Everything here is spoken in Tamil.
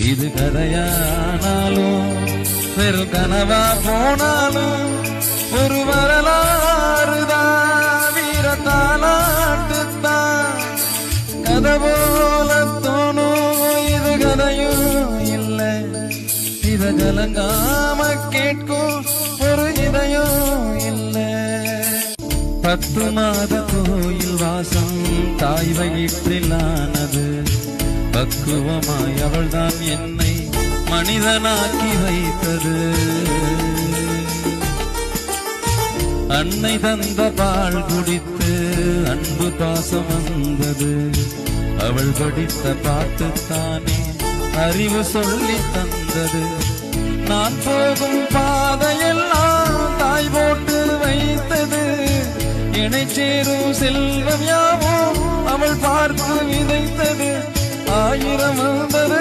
இது கதையானாலும் வெறும் கனவா போனாலும் ஒரு வரலாறுதான், வீரத்தாலாட்டுத்தான். கதை போல தோணும், இது கதையும் இல்லை. இத கலங்காம கேட்கும் ஒரு இதயம் இல்லை. 10 மாத கோயில் வாசம் தாய் வயிற்றிலானது. பக்குவமாய் அவள்தான் என்னை மனிதனாக்கி வைத்தது. அன்னை தந்த பால் குடித்து அன்பு பாசம் வந்தது. அவள் படித்த பாட்டுத்தானே அறிவு சொல்லி தந்தது. நான் போகும் பாதையெல்லாம் தாய் போட்டு வைத்தது. இணை சேரும் செல்வம் யாவும் அவள் பார்த்து விதைத்தது. 1000 வந்தது